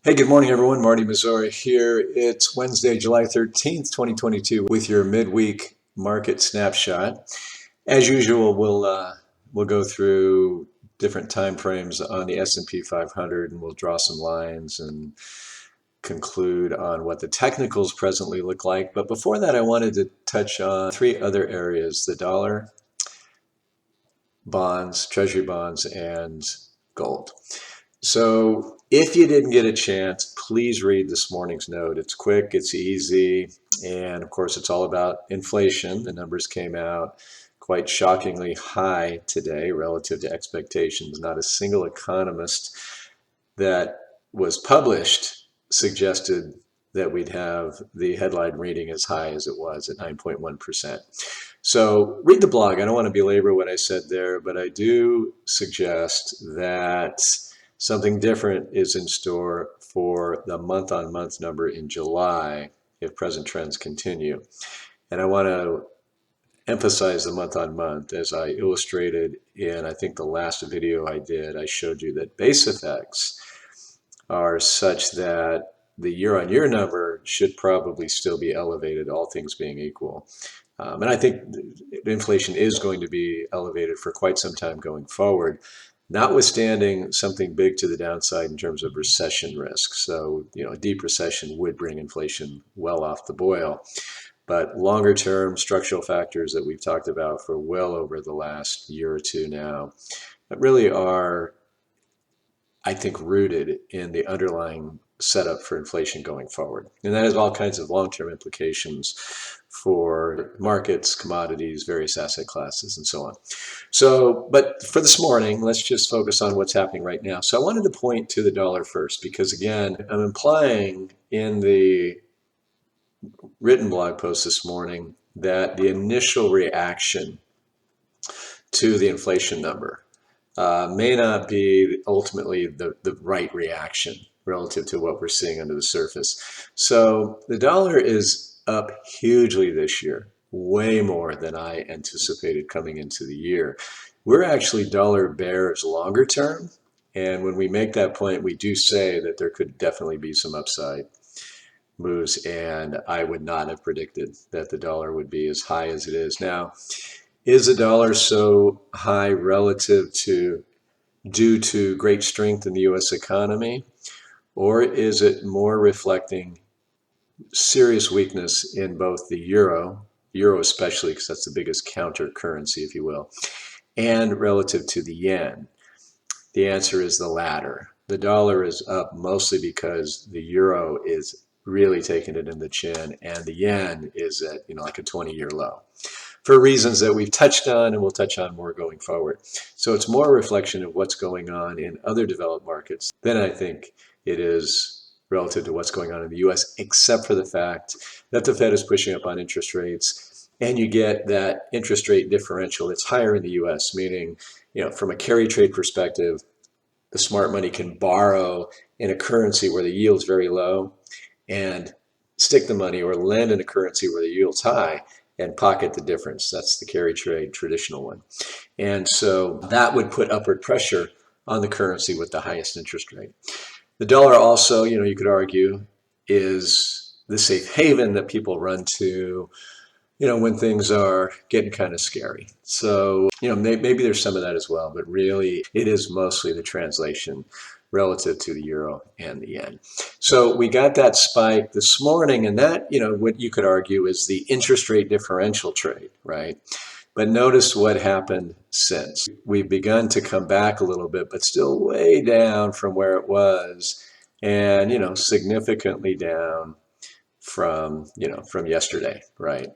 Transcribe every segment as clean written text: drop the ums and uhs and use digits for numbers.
Hey, good morning, everyone. Marty Mazzori here. It's Wednesday, July 13th, 2022, with your midweek market snapshot. As usual, we'll go through different time frames on the S&P 500, and we'll draw some lines and conclude on what the technicals presently look like. But before that, I wanted to touch on three other areas: the dollar, bonds, treasury bonds, and gold. So if you didn't get a chance, please read this morning's note. It's quick, it's easy, and of course it's all about inflation. The numbers came out quite shockingly high today relative to expectations. Not a single economist that was published suggested that we'd have the headline reading as high as it was at 9.1%. So read the blog. I don't want to belabor what I said there, but I do suggest that something different is in store for the month-on-month number in July if present trends continue. And I want to emphasize the month-on-month. As I illustrated in, I think, the last video I did, I showed you that base effects are such that the year-on-year number should probably still be elevated, all things being equal. And I think inflation is going to be elevated for quite some time going forward, notwithstanding something big to the downside in terms of recession risk. So, a deep recession would bring inflation well off the boil. But longer term structural factors that we've talked about for well over the last year or two now that really are, I think, rooted in the underlying setup for inflation going forward. And that has all kinds of long-term implications for markets, commodities, various asset classes, and so on. So, but for this morning, let's just focus on what's happening right now. So I wanted to point to the dollar first, because again, I'm implying in the written blog post this morning that the initial reaction to the inflation number may not be ultimately the right reaction relative to what we're seeing under the surface. So the dollar is up hugely this year, way more than I anticipated coming into the year. We're actually dollar bears longer term. And when we make that point, we do say that there could definitely be some upside moves. And I would not have predicted that the dollar would be as high as it is now. Is the dollar so high relative to due to great strength in the U.S. economy, or is it more reflecting serious weakness in both the euro especially, because that's the biggest counter currency, if you will, and relative to the yen? The answer is the latter. The dollar is up mostly because the euro is really taking it in the chin, and the yen is at like a 20-year low, for reasons that we've touched on and we'll touch on more going forward. So it's more a reflection of what's going on in other developed markets than I think it is relative to what's going on in the US, except for the fact that the Fed is pushing up on interest rates, and you get that interest rate differential that's higher in the US, meaning, from a carry trade perspective, the smart money can borrow in a currency where the yield's very low and stick the money, or lend in a currency where the yield's high and pocket the difference. That's the carry trade traditional one. And so that would put upward pressure on the currency with the highest interest rate. The dollar also, you could argue, is the safe haven that people run to, when things are getting kind of scary. So, maybe there's some of that as well, but really it is mostly the translation relative to the euro and the yen. So we got that spike this morning, and that, what you could argue is the interest rate differential trade, right? But notice what happened since. We've begun to come back a little bit, but still way down from where it was, and, significantly down from yesterday, right?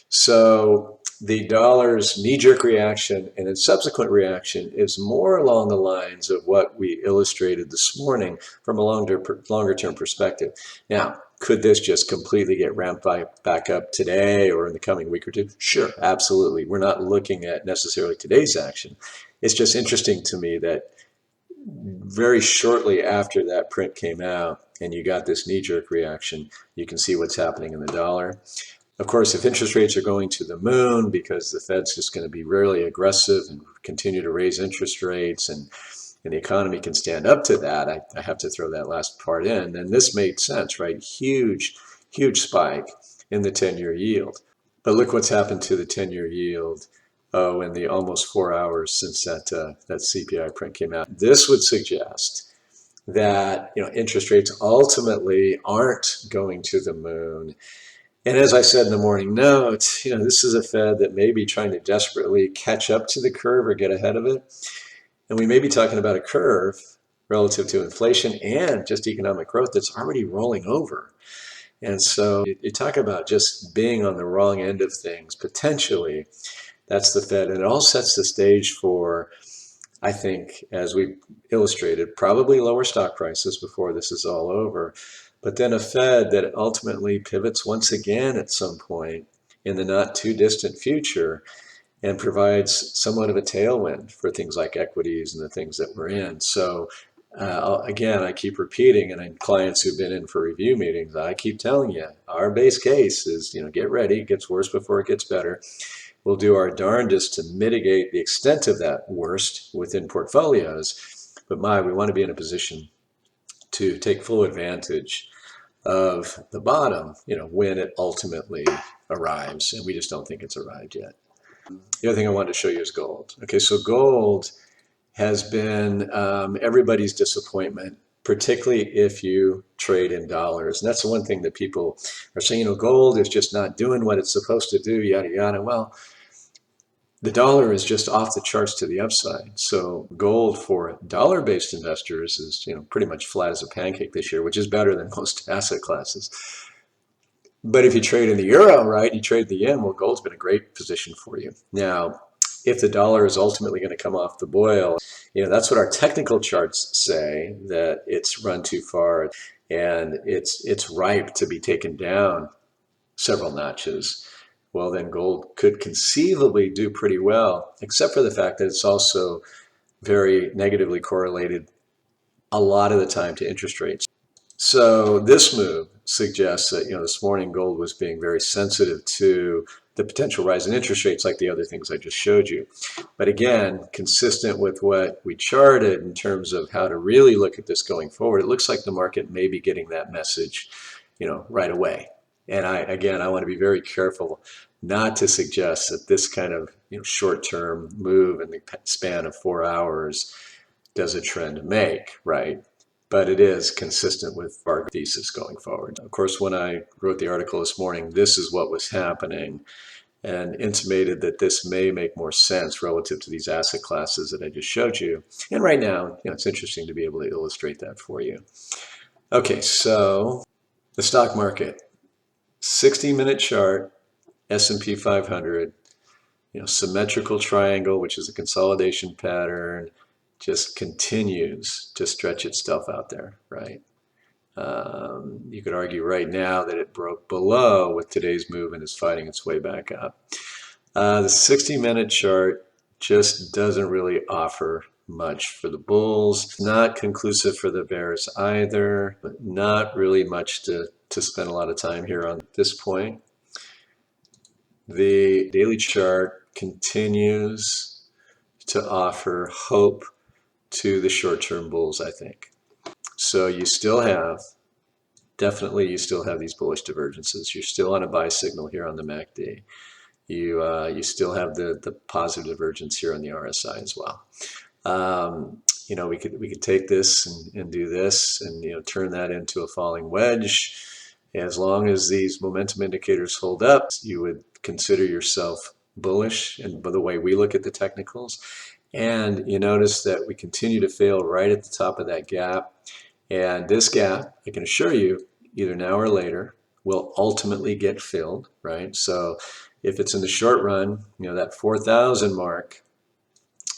So the dollar's knee-jerk reaction and its subsequent reaction is more along the lines of what we illustrated this morning from a longer-term perspective. Now, could this just completely get ramped back up today or in the coming week or two? Sure, absolutely. We're not looking at necessarily today's action. It's just interesting to me that very shortly after that print came out and you got this knee-jerk reaction, you can see what's happening in the dollar. Of course, if interest rates are going to the moon because the Fed's just going to be really aggressive and continue to raise interest rates, and and the economy can stand up to that, I have to throw that last part in, then this made sense, right? Huge, huge spike in the 10-year yield. But look what's happened to the 10-year yield, in the almost 4 hours since that CPI print came out. This would suggest that interest rates ultimately aren't going to the moon. And as I said in the morning note, this is a Fed that may be trying to desperately catch up to the curve or get ahead of it. And we may be talking about a curve relative to inflation and just economic growth that's already rolling over. And so you talk about just being on the wrong end of things, potentially. That's the Fed. And it all sets the stage for, I think, as we illustrated, probably lower stock prices before this is all over. But then a Fed that ultimately pivots once again at some point in the not too distant future and provides somewhat of a tailwind for things like equities and the things that we're in. So again, I keep repeating, and clients who've been in for review meetings, I keep telling you, our base case is, get ready, it gets worse before it gets better. We'll do our darndest to mitigate the extent of that worst within portfolios. But we want to be in a position to take full advantage of the bottom, when it ultimately arrives. And we just don't think it's arrived yet. The other thing I wanted to show you is gold. Okay, so gold has been everybody's disappointment, particularly if you trade in dollars. And that's the one thing that people are saying, gold is just not doing what it's supposed to do, yada, yada. Well, the dollar is just off the charts to the upside. So gold for dollar-based investors is, pretty much flat as a pancake this year, which is better than most asset classes. But if you trade in the euro, right, you trade the yen, well, gold's been a great position for you. Now, if the dollar is ultimately going to come off the boil, that's what our technical charts say, that it's run too far and it's ripe to be taken down several notches. Well, then gold could conceivably do pretty well, except for the fact that it's also very negatively correlated a lot of the time to interest rates. So this move suggests that, this morning gold was being very sensitive to the potential rise in interest rates, like the other things I just showed you. But again, consistent with what we charted in terms of how to really look at this going forward, it looks like the market may be getting that message, right away. And I want to be very careful not to suggest that this kind of short-term move in the span of 4 hours does a trend make, right? But it is consistent with our thesis going forward. Of course, when I wrote the article this morning, this is what was happening, and intimated that this may make more sense relative to these asset classes that I just showed you. And right now, it's interesting to be able to illustrate that for you. Okay, so the stock market, 60-minute chart, S&P 500, symmetrical triangle, which is a consolidation pattern, just continues to stretch itself out there, right? You could argue right now that it broke below with today's move and is fighting its way back up. The 60-minute chart just doesn't really offer much for the bulls, not conclusive for the bears either, but not really much to spend a lot of time here on this point. The daily chart continues to offer hope to the short-term bulls, I think. So you still have, definitely you still have these bullish divergences. You're still on a buy signal here on the MACD. You still have the positive divergence here on the RSI as well. We could take this and do this and turn that into a falling wedge. As long as these momentum indicators hold up, you would consider yourself bullish, and by the way we look at the technicals. And you notice that we continue to fail right at the top of that gap. And this gap, I can assure you, either now or later, will ultimately get filled, right? So if it's in the short run, that 4,000 mark,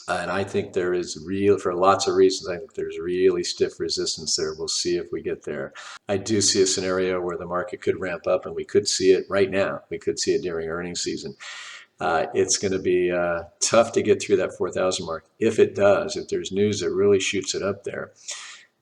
and I think there is for lots of reasons, I think there's really stiff resistance there. We'll see if we get there. I do see a scenario where the market could ramp up, and we could see it right now. We could see it during earnings season. It's going to be tough to get through that 4,000 mark. If it does, if there's news that really shoots it up there,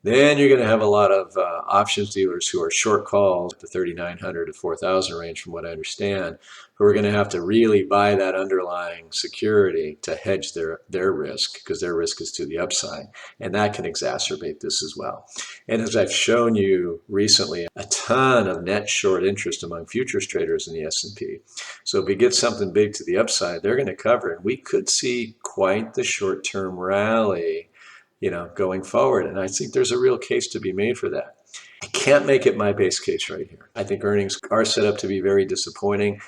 Then you're going to have a lot of options dealers who are short calls at the 3,900 to 4,000 range, from what I understand, who are going to have to really buy that underlying security to hedge their risk, because their risk is to the upside. And that can exacerbate this as well. And as I've shown you recently, a ton of net short interest among futures traders in the S&P. So if we get something big to the upside, they're going to cover it. And we could see quite the short-term rally, going forward. And I think there's a real case to be made for that. I can't make it my base case right here. I think earnings are set up to be very disappointing.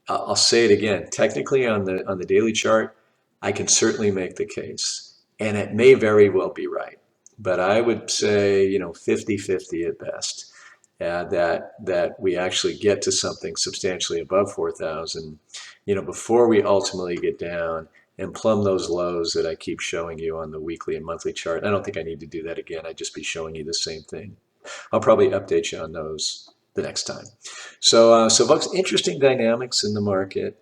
I'll say it again. Technically, on the daily chart, I can certainly make the case, and it may very well be right. But I would say, 50-50 at best, that we actually get to something substantially above 4,000, before we ultimately get down and plumb those lows that I keep showing you on the weekly and monthly chart. I don't think I need to do that again. I'd just be showing you the same thing. I'll probably update you on those the next time. So folks, interesting dynamics in the market.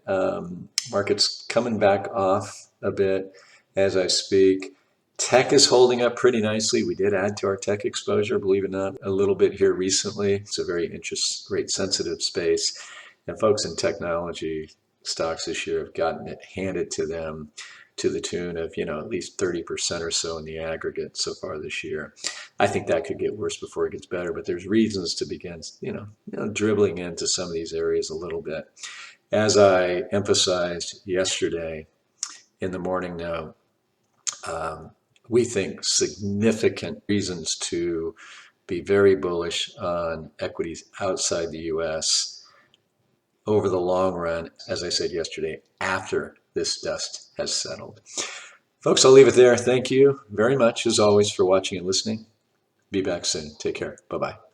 Market's coming back off a bit as I speak. Tech is holding up pretty nicely. We did add to our tech exposure, believe it or not, a little bit here recently. It's a very interest rate sensitive space. And folks in technology stocks this year have gotten it handed to them to the tune of, at least 30% or so in the aggregate so far this year. I think that could get worse before it gets better, but there's reasons to begin, dribbling into some of these areas a little bit. As I emphasized yesterday in the morning note, we think significant reasons to be very bullish on equities outside the U.S. over the long run, as I said yesterday, after this dust has settled. Folks, I'll leave it there. Thank you very much, as always, for watching and listening. Be back soon. Take care. Bye-bye.